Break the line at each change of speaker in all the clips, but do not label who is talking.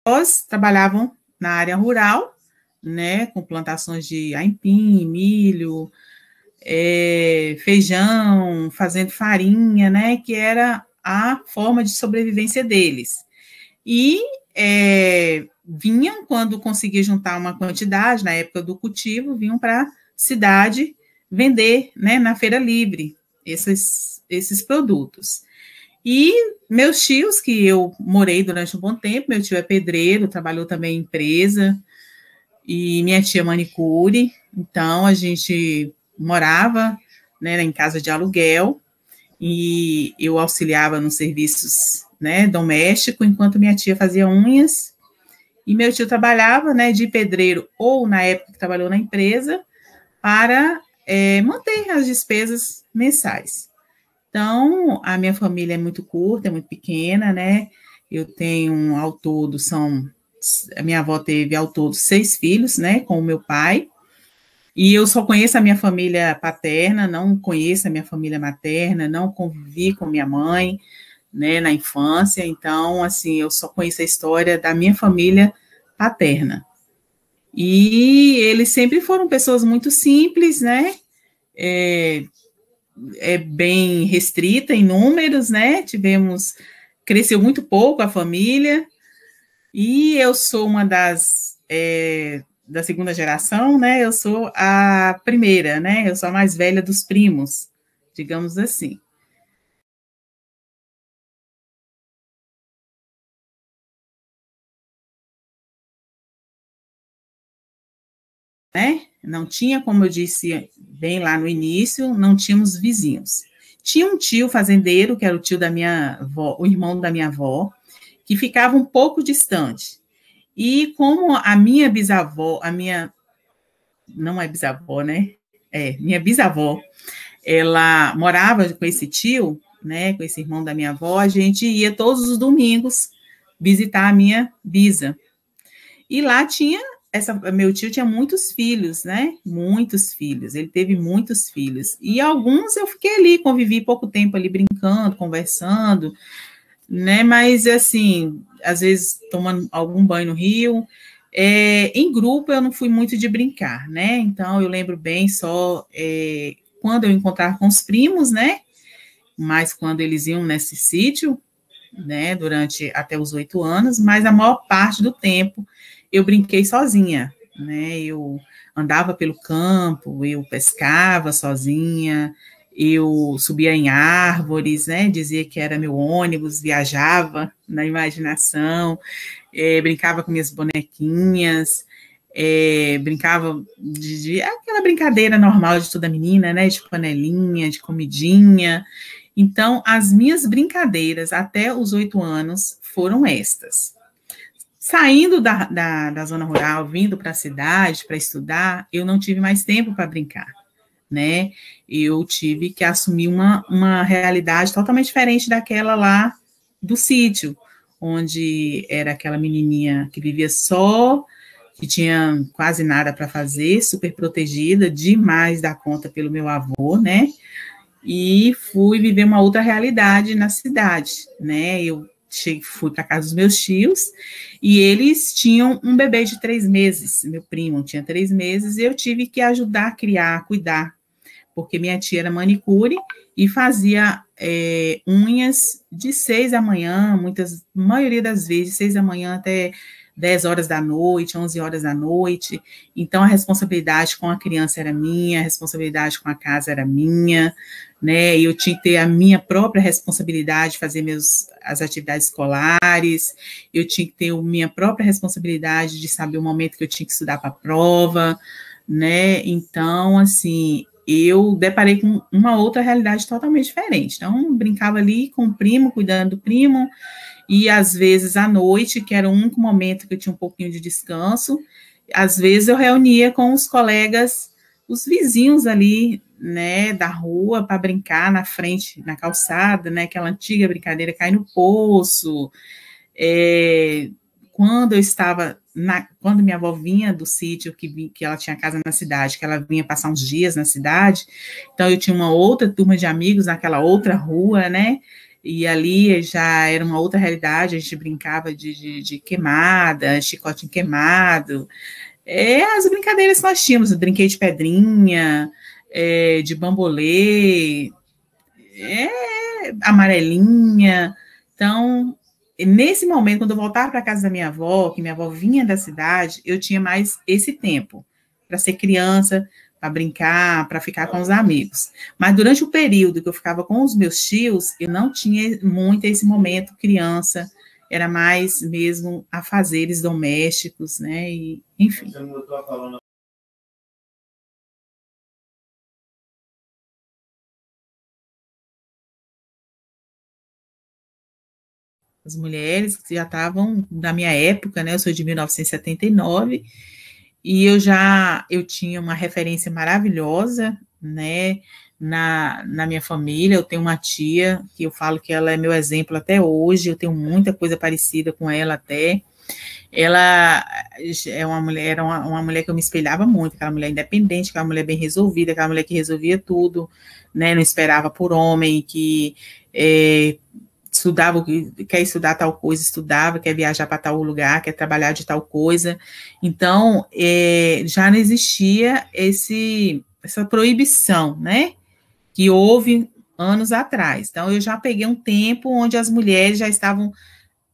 avós trabalhavam na área rural, né, com plantações de aipim, milho, feijão, fazendo farinha, né, que era a forma de sobrevivência deles. E vinham, quando conseguia juntar uma quantidade, na época do cultivo, vinham para a cidade vender, né, na feira livre, esses produtos. E meus tios, que eu morei durante um bom tempo, meu tio é pedreiro, trabalhou também em empresa, e minha tia manicure, então a gente morava, né, em casa de aluguel, e eu auxiliava nos serviços, né, domésticos, enquanto minha tia fazia unhas, e meu tio trabalhava, né, de pedreiro, ou na época que trabalhou na empresa, para manter as despesas mensais. Então, a minha família é muito curta, é muito pequena, né? Eu tenho, ao todo, a minha avó teve, ao todo, 6 filhos, né, com o meu pai, e eu só conheço a minha família paterna, não conheço a minha família materna, não convivi com minha mãe, né, na infância, então, assim, eu só conheço a história da minha família paterna. E eles sempre foram pessoas muito simples, né, bem restrita em números, né, cresceu muito pouco a família, e eu sou uma da segunda geração, né, eu sou a primeira, né, eu sou a mais velha dos primos, digamos assim. Né? Não tinha, como eu disse bem lá no início, não tínhamos vizinhos. Tinha um tio fazendeiro, que era o tio da minha avó, o irmão da minha avó, que ficava um pouco distante. E como a minha bisavó, não é bisavó, né? Minha bisavó, ela morava com esse tio, né, com esse irmão da minha avó, a gente ia todos os domingos visitar a minha bisa. E lá meu tio tinha muitos filhos, né? Muitos filhos. Ele teve muitos filhos. E alguns eu fiquei ali, convivi pouco tempo ali brincando, conversando, né? Mas assim, às vezes tomando algum banho no rio. Em grupo eu não fui muito de brincar, né? Então eu lembro bem só quando eu encontrava com os primos, né? Mas quando eles iam nesse sítio, né? Durante até os 8 anos, mas a maior parte do tempo eu brinquei sozinha, né? Eu andava pelo campo, eu pescava sozinha, eu subia em árvores, né? Dizia que era meu ônibus, viajava na imaginação, brincava com minhas bonequinhas, brincava de aquela brincadeira normal de toda menina, né? De panelinha, de comidinha. Então, as minhas brincadeiras até os 8 anos foram estas. Saindo da zona rural, vindo para a cidade para estudar, eu não tive mais tempo para brincar, né? Eu tive que assumir uma realidade totalmente diferente daquela lá do sítio, onde era aquela menininha que vivia só, que tinha quase nada para fazer, super protegida, demais da conta pelo meu avô, né? E fui viver uma outra realidade na cidade, né? Eu fui para casa dos meus tios e eles tinham um bebê de 3 meses. Meu primo tinha 3 meses e eu tive que ajudar a criar, cuidar, porque minha tia era manicure e fazia unhas de 6 da manhã, maioria das vezes, 6 da manhã até 10 horas da noite, 11 horas da noite. Então, a responsabilidade com a criança era minha, a responsabilidade com a casa era minha, né? E eu tinha que ter a minha própria responsabilidade de fazer as atividades escolares, eu tinha que ter a minha própria responsabilidade de saber o momento que eu tinha que estudar para a prova, né? Então, assim, eu deparei com uma outra realidade totalmente diferente. Então, brincava ali com o primo, cuidando do primo, e às vezes à noite, que era o único momento que eu tinha um pouquinho de descanso, às vezes eu reunia com os colegas, os vizinhos ali, né, da rua, para brincar na frente, na calçada, né, aquela antiga brincadeira, cair no poço. Quando eu estava quando minha avó vinha do sítio, que ela tinha casa na cidade, que ela vinha passar uns dias na cidade, então eu tinha uma outra turma de amigos naquela outra rua, né? E ali já era uma outra realidade, a gente brincava de queimada, chicote queimado, as brincadeiras que nós tínhamos, eu brinquei de pedrinha, de bambolê, amarelinha. Então, nesse momento, quando eu voltava para a casa da minha avó, que minha avó vinha da cidade, eu tinha mais esse tempo para ser criança, para brincar, para ficar com os amigos. Mas durante o período que eu ficava com os meus tios, eu não tinha muito esse momento criança, era mais mesmo afazeres domésticos, né? E, enfim. As mulheres que já estavam da minha época, né? Eu sou de 1979 e eu tinha uma referência maravilhosa, né? Na minha família, eu tenho uma tia que eu falo que ela é meu exemplo até hoje, eu tenho muita coisa parecida com ela até. Ela é uma mulher, era uma mulher que eu me espelhava muito, aquela mulher independente, aquela mulher bem resolvida, aquela mulher que resolvia tudo, né? Não esperava por homem, que estudava, quer estudar tal coisa, estudava, quer viajar para tal lugar, quer trabalhar de tal coisa. Então, já não existia essa proibição, né? Que houve anos atrás. Então, eu já peguei um tempo onde as mulheres já estavam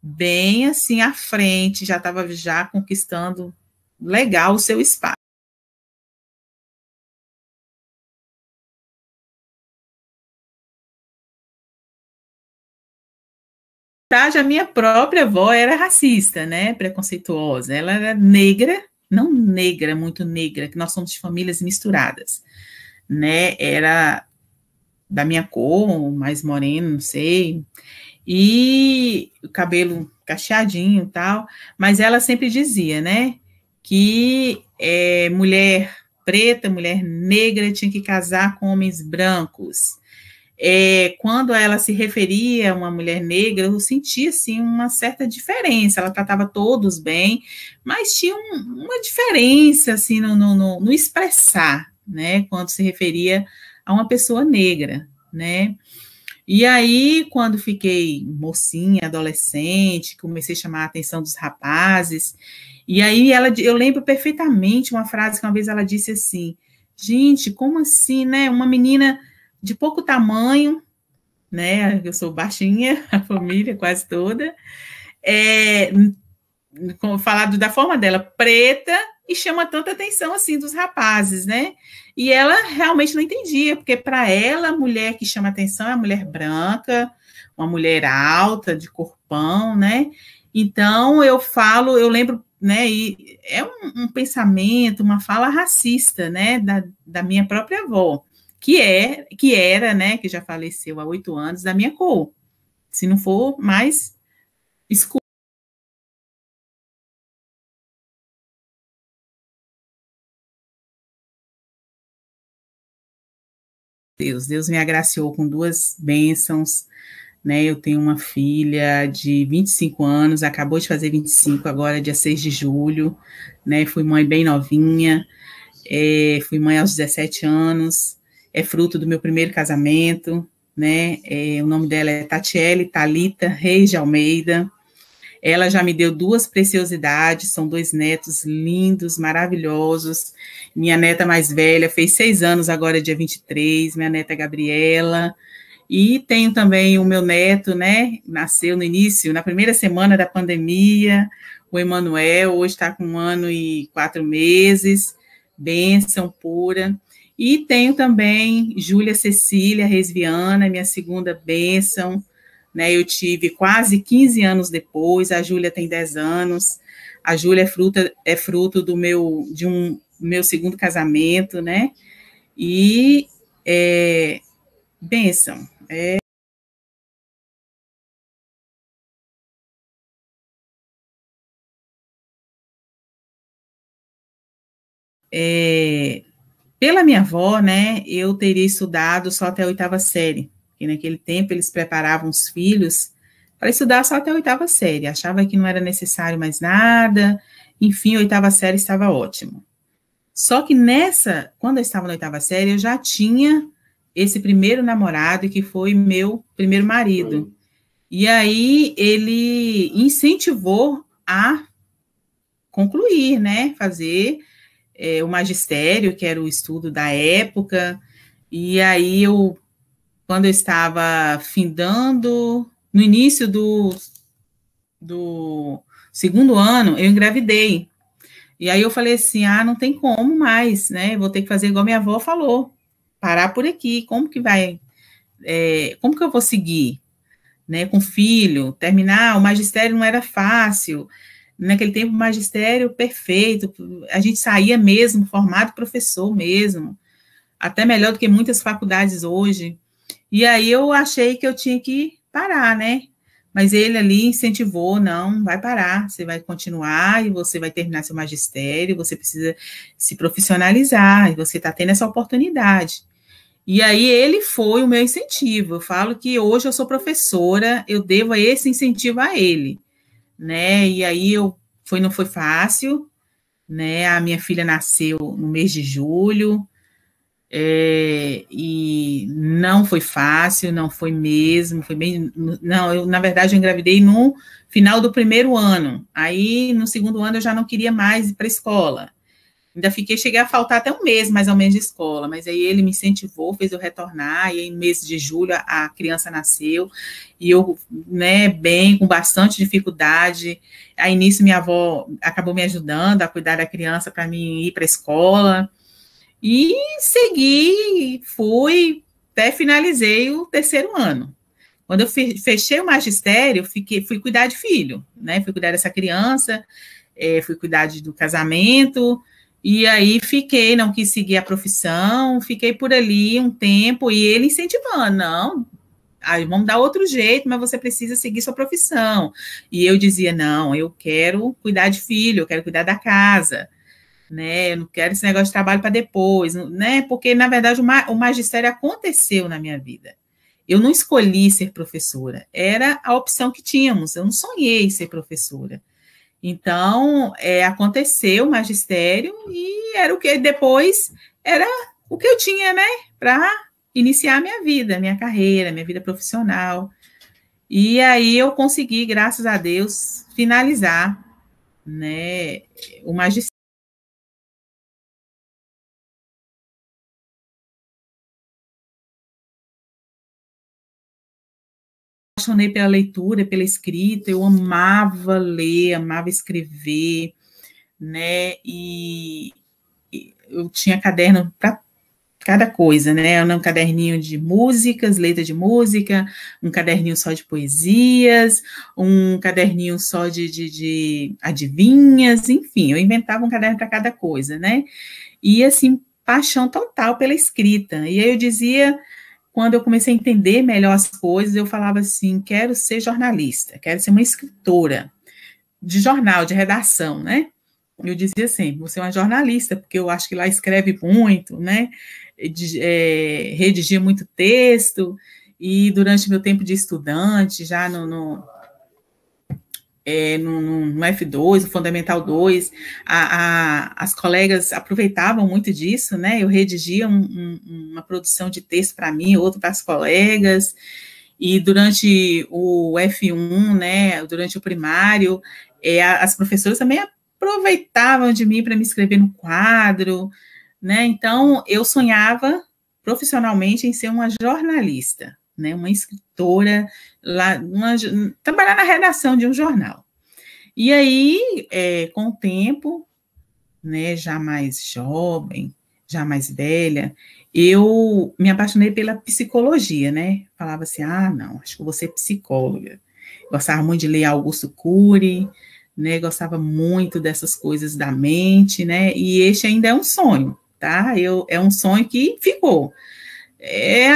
bem assim à frente, já estava já conquistando legal o seu espaço. A minha própria avó era racista, né, preconceituosa. Ela era negra, não negra, muito negra, que nós somos de famílias misturadas, né? Era da minha cor, mais moreno, não sei, e o cabelo cacheadinho e tal, mas ela sempre dizia, né, que mulher preta, mulher negra tinha que casar com homens brancos. Quando ela se referia a uma mulher negra, eu sentia assim, uma certa diferença. Ela tratava todos bem, mas tinha uma diferença assim, no expressar, né, quando se referia a uma pessoa negra, né? E aí, quando fiquei mocinha, adolescente, comecei a chamar a atenção dos rapazes, e aí eu lembro perfeitamente uma frase que uma vez ela disse assim: gente, como assim, né? Uma menina de pouco tamanho, né? Eu sou baixinha, a família quase toda, falado da forma dela, preta, e chama tanta atenção assim dos rapazes, né? E ela realmente não entendia, porque para ela, a mulher que chama atenção é a mulher branca, uma mulher alta, de corpão, né? Então eu lembro, né? E é um pensamento, uma fala racista, né? Da minha própria avó, que era, né? Que já faleceu há 8 anos, da minha cor. Se não for mais escuro. Deus me agraciou com duas bênçãos, né? Eu tenho uma filha de 25 anos, acabou de fazer 25 agora, dia 6 de julho, né? Fui mãe bem novinha, fui mãe aos 17 anos, é fruto do meu primeiro casamento, né? O nome dela é Tatiele Thalita Reis de Almeida. Ela já me deu duas preciosidades, são dois netos lindos, maravilhosos. Minha neta mais velha fez 6 anos agora, dia 23, minha neta Gabriela. E tenho também o meu neto, né? Nasceu no início, na primeira semana da pandemia, o Emanuel, hoje está com 1 ano e 4 meses, bênção pura. E tenho também Júlia Cecília Reis Viana, minha segunda bênção, né? Eu tive quase 15 anos depois, a Júlia tem 10 anos, a Júlia é fruto de um meu segundo casamento, né? E bênção. Pela minha avó, né, eu teria estudado só até a 8ª série, porque naquele tempo eles preparavam os filhos para estudar só até a 8ª série, achava que não era necessário mais nada, enfim, a oitava série estava ótimo. Só que quando eu estava na oitava série, eu já tinha esse primeiro namorado, que foi meu primeiro marido. E aí ele incentivou a concluir, né? Fazer o magistério, que era o estudo da época. E aí quando eu estava findando, no início do segundo ano, eu engravidei. E aí eu falei assim, não tem como mais, né? Vou ter que fazer igual minha avó falou, parar por aqui. Como que vai? Como que eu vou seguir, né? Com filho, terminar? O magistério não era fácil. Naquele tempo, o magistério perfeito. A gente saía mesmo formado professor mesmo, até melhor do que muitas faculdades hoje. E aí eu achei que eu tinha que parar, né? Mas ele ali incentivou, não, vai parar, você vai continuar e você vai terminar seu magistério, você precisa se profissionalizar, e você está tendo essa oportunidade. E aí ele foi o meu incentivo. Eu falo que hoje eu sou professora, eu devo esse incentivo a ele, né? E aí não foi fácil, né? A minha filha nasceu no mês de julho, e não foi fácil, não foi mesmo, foi bem. Não, na verdade, eu engravidei no final do primeiro ano. Aí, no segundo ano, eu já não queria mais ir para a escola. Ainda cheguei a faltar até um mês, mais ou menos, de escola, mas aí ele me incentivou, fez eu retornar, e aí, no mês de julho, a criança nasceu, e eu, né, bem, com bastante dificuldade. Aí, nisso, minha avó acabou me ajudando a cuidar da criança para mim ir para a escola. E segui, fui, até finalizei o terceiro ano. Quando eu fechei o magistério, fui cuidar de filho, né? Fui cuidar dessa criança, fui cuidar do casamento, e aí fiquei, não quis seguir a profissão, fiquei por ali um tempo, e ele incentivando, não, aí vamos dar outro jeito, mas você precisa seguir sua profissão. E eu dizia, não, eu quero cuidar de filho, eu quero cuidar da casa, né? Eu não quero esse negócio de trabalho para depois, né? Porque, na verdade, o magistério aconteceu na minha vida. Eu não escolhi ser professora, era a opção que tínhamos, eu não sonhei ser professora. Então, aconteceu o magistério e era o que depois era o que eu tinha, né, para iniciar a minha vida, minha carreira, minha vida profissional. E aí eu consegui, graças a Deus, finalizar, né, o magistério. Apaixonei pela leitura, pela escrita, eu amava ler, amava escrever, né? E eu tinha caderno para cada coisa, né? Um caderninho de músicas, letra de música, um caderninho só de poesias, um caderninho só de adivinhas, enfim, eu inventava um caderno para cada coisa, né? E assim, paixão total pela escrita. E aí eu dizia, quando eu comecei a entender melhor as coisas, eu falava assim: quero ser jornalista, quero ser uma escritora de jornal, de redação, né? Eu dizia sempre: você é uma jornalista, porque eu acho que lá escreve muito, né? Redigia muito texto, e durante meu tempo de estudante, já no F2, no Fundamental 2, as colegas aproveitavam muito disso, né? Eu redigia uma produção de texto para mim, outro para as colegas, e durante o F1, né, durante o primário, as professoras também aproveitavam de mim para me escrever no quadro, né? Então, eu sonhava profissionalmente em ser uma jornalista, né, uma escritora, trabalhar na redação de um jornal. E aí, com o tempo, né, já mais jovem, já mais velha, eu me apaixonei pela psicologia, né? Falava assim: não, acho que eu vou ser psicóloga. Gostava muito de ler Augusto Cury, né? Gostava muito dessas coisas da mente, né? E este ainda é um sonho, tá? É um sonho que ficou.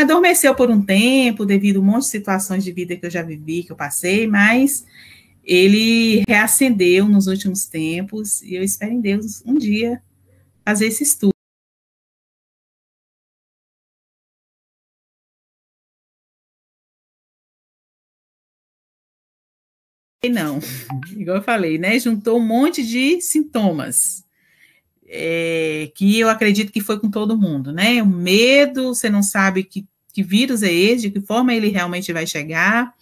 Adormeceu por um tempo, devido a um monte de situações de vida que eu já vivi, que eu passei, mas ele reacendeu nos últimos tempos, e eu espero em Deus um dia fazer esse estudo. não, igual eu falei, né? Juntou um monte de sintomas, que eu acredito que foi com todo mundo, né? O medo, você não sabe que vírus é esse, de que forma ele realmente vai chegar.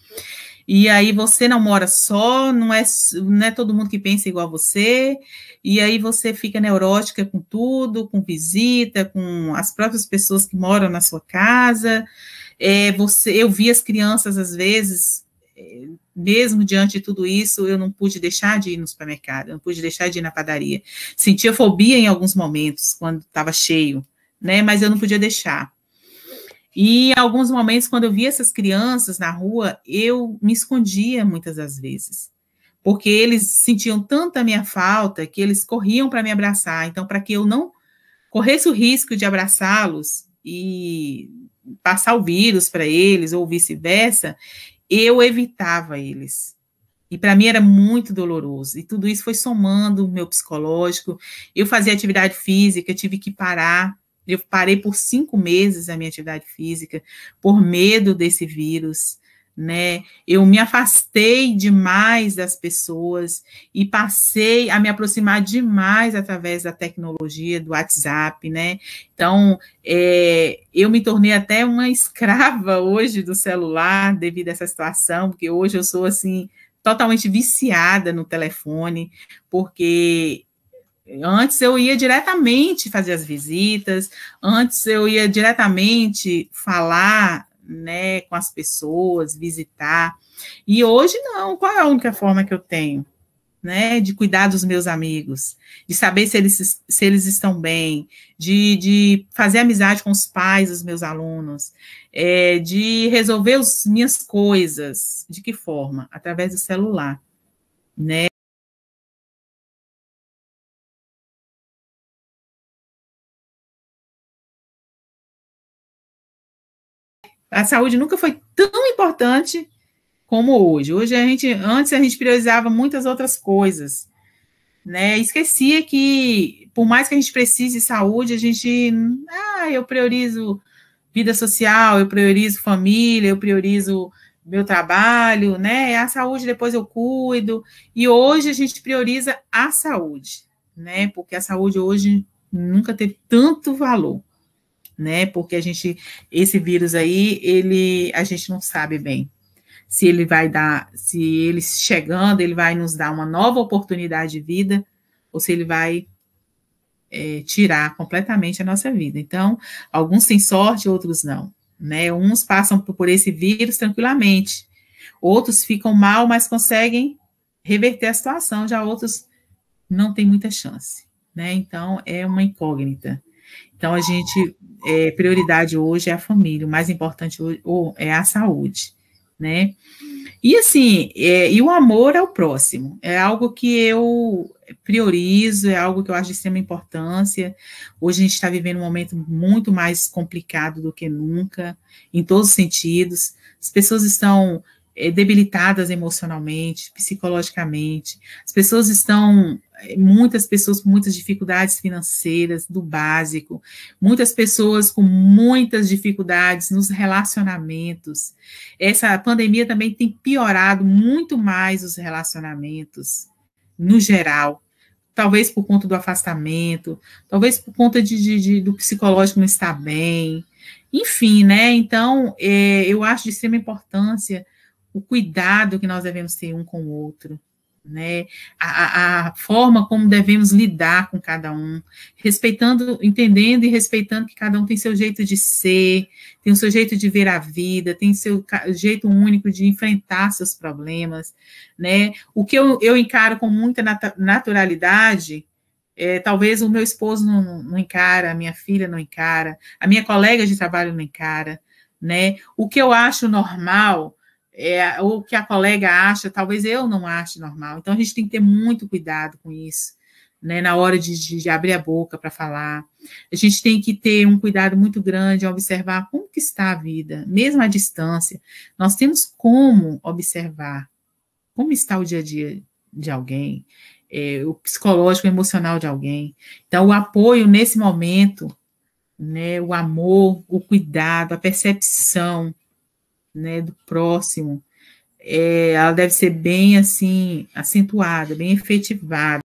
E aí você não mora só, não é todo mundo que pensa igual a você, e aí você fica neurótica com tudo, com visita, com as próprias pessoas que moram na sua casa. Eu vi as crianças, às vezes, mesmo diante de tudo isso, eu não pude deixar de ir no supermercado, eu não pude deixar de ir na padaria. Sentia fobia em alguns momentos, quando estava cheio, né? Mas eu não podia deixar. E em alguns momentos, quando eu via essas crianças na rua, eu me escondia muitas das vezes, porque eles sentiam tanta minha falta que eles corriam para me abraçar. Então, para que eu não corresse o risco de abraçá-los e passar o vírus para eles, ou vice-versa, eu evitava eles. E para mim era muito doloroso. E tudo isso foi somando o meu psicológico. Eu fazia atividade física, tive que parar. Eu parei por 5 meses a minha atividade física, por medo desse vírus, né? Eu me afastei demais das pessoas e passei a me aproximar demais através da tecnologia, do WhatsApp, né? Então, eu me tornei até uma escrava hoje do celular devido a essa situação, porque hoje eu sou, assim, totalmente viciada no telefone, porque antes eu ia diretamente fazer as visitas, antes eu ia diretamente falar, né, com as pessoas, visitar, e hoje não. Qual é a única forma que eu tenho, né, de cuidar dos meus amigos, de saber se eles estão bem, de fazer amizade com os pais dos meus alunos, de resolver as minhas coisas? De que forma? Através do celular, né? A saúde nunca foi tão importante como hoje. Antes a gente priorizava muitas outras coisas, né? Esquecia que, por mais que a gente precise de saúde, eu priorizo vida social, eu priorizo família, eu priorizo meu trabalho, né? A saúde depois eu cuido. E hoje a gente prioriza a saúde, né? Porque a saúde hoje nunca teve tanto valor, né? Porque esse vírus aí, a gente não sabe bem se ele vai dar, se ele chegando, ele vai nos dar uma nova oportunidade de vida, ou se ele vai tirar completamente a nossa vida. Então, alguns têm sorte, outros não, né? Uns passam por esse vírus tranquilamente, outros ficam mal, mas conseguem reverter a situação, já outros não têm muita chance, né? Então, é uma incógnita. Então, prioridade hoje é a família, o mais importante hoje é a saúde, né? E assim, e o amor ao próximo, é algo que eu priorizo, é algo que eu acho de extrema importância. Hoje a gente está vivendo um momento muito mais complicado do que nunca, em todos os sentidos. As pessoas estão debilitadas emocionalmente, psicologicamente. Muitas pessoas com muitas dificuldades financeiras, do básico, muitas pessoas com muitas dificuldades nos relacionamentos. Essa pandemia também tem piorado muito mais os relacionamentos, no geral. Talvez por conta do afastamento, talvez por conta do psicológico não estar bem. Enfim, né? Então, eu acho de extrema importância o cuidado que nós devemos ter um com o outro, né? A forma como devemos lidar com cada um, entendendo e respeitando que cada um tem seu jeito de ser, tem o seu jeito de ver a vida, tem seu jeito único de enfrentar seus problemas, né? O que eu encaro com muita naturalidade, talvez o meu esposo não encara, a minha filha não encara, a minha colega de trabalho não encara, né? O que eu acho normal, o que a colega acha, talvez eu não ache normal. Então, a gente tem que ter muito cuidado com isso, né, na hora de abrir a boca para falar. A gente tem que ter um cuidado muito grande, observar como que está a vida, mesmo à distância. Nós temos como observar como está o dia a dia de alguém, o psicológico, o emocional de alguém. Então, o apoio nesse momento, né, o amor, o cuidado, a percepção, né, do próximo, ela deve ser bem, assim, acentuada, bem efetivada.